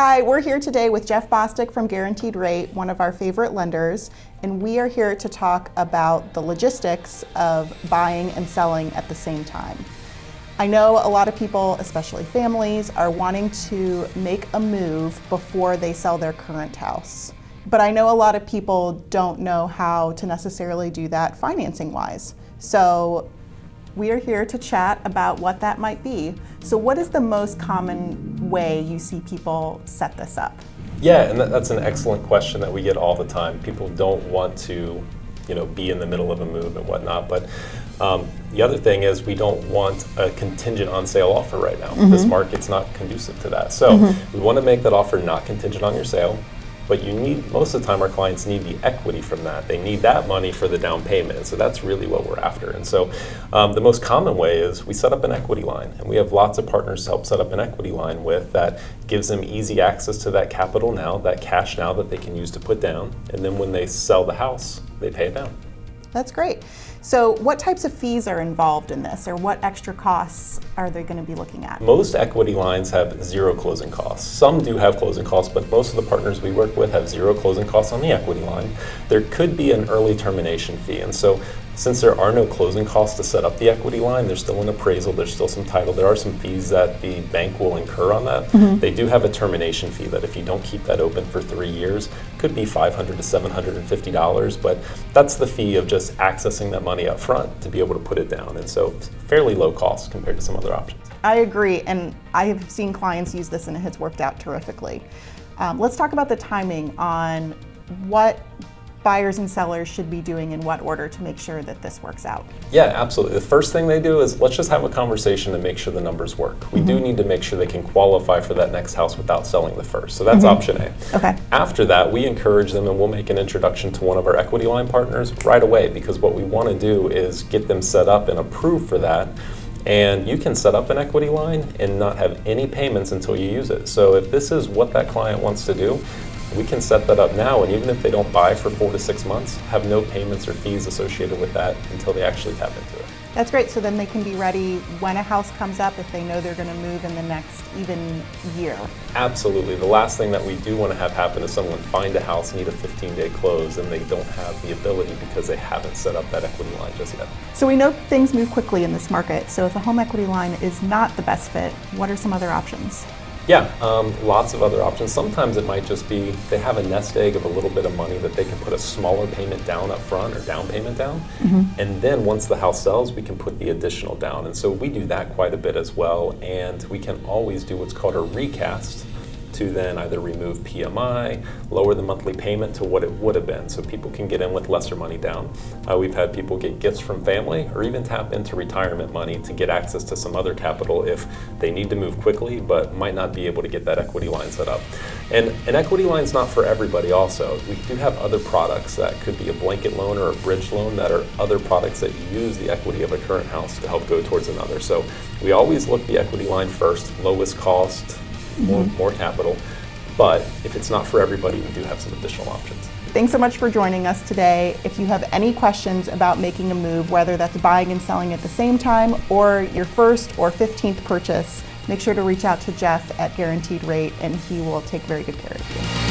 Hi, we're here today with Geoff Bostick from Guaranteed Rate, one of our favorite lenders, and we are here to talk about the logistics of buying and selling at the same time. I know a lot of people, especially families, are wanting to make a move before they sell their current house. But I know a lot of people don't know how to necessarily do that financing-wise. So we are here to chat about what that might be. So what is the most common way you see people set this up? Yeah, and that's an excellent question that we get all the time. People don't want to, be in the middle of a move and whatnot. But the other thing is we don't want a contingent on sale offer right now. This market's not conducive to that. So we want to make that offer not contingent on your sale. But most of the time our clients need the equity from that. They need that money for the down payment. So that's really what we're after. And so the most common way is we set up an equity line. And we have lots of partners to help set up an equity line with that gives them easy access to that capital now, that cash now that they can use to put down. And then when they sell the house, they pay it down. That's great. So what types of fees are involved in this, or what extra costs are they going to be looking at? Most equity lines have zero closing costs. Some do have closing costs, but most of the partners we work with have zero closing costs on the equity line. There could be an early termination fee, and so since there are no closing costs to set up the equity line, there's still an appraisal, there's still some title, there are some fees that the bank will incur on that. They do have a termination fee that if you don't keep that open for 3 years, could be $500 to $750, but that's the fee of just accessing that money up front to be able to put it down. And so fairly low cost compared to some other options. I agree, and I have seen clients use this and it has worked out terrifically. Let's talk about the timing on what buyers and sellers should be doing in what order to make sure that this works out. Yeah, absolutely. The first thing they do is let's just have a conversation to make sure the numbers work. We do need to make sure they can qualify for that next house without selling the first. So that's option A. Okay. After that, we encourage them and we'll make an introduction to one of our equity line partners right away, because what we want to do is get them set up and approved for that. And you can set up an equity line and not have any payments until you use it. So if this is what that client wants to do, we can set that up now, and even if they don't buy for 4 to 6 months, have no payments or fees associated with that until they actually tap into it. That's great. So then they can be ready when a house comes up if they know they're going to move in the next even year. Absolutely. The last thing that we do want to have happen is someone find a house, need a 15-day close, and they don't have the ability because they haven't set up that equity line just yet. So we know things move quickly in this market. So if a home equity line is not the best fit, what are some other options? Yeah, lots of other options. Sometimes it might just be they have a nest egg of a little bit of money that they can put a smaller payment down up front or down payment down. And then once the house sells, we can put the additional down. And so we do that quite a bit as well. And we can always do what's called a recast to then either remove PMI, lower the monthly payment to what it would have been, so people can get in with lesser money down. We've had people get gifts from family or even tap into retirement money to get access to some other capital if they need to move quickly but might not be able to get that equity line set up. And an equity line is not for everybody also. We do have other products that could be a blanket loan or a bridge loan that are other products that use the equity of a current house to help go towards another. So we always look the equity line first, lowest cost, more capital, but if it's not for everybody, we do have some additional options. Thanks so much for joining us today. If you have any questions about making a move, whether that's buying and selling at the same time or your first or 15th purchase, make sure to reach out to Geoff at Guaranteed Rate and he will take very good care of you.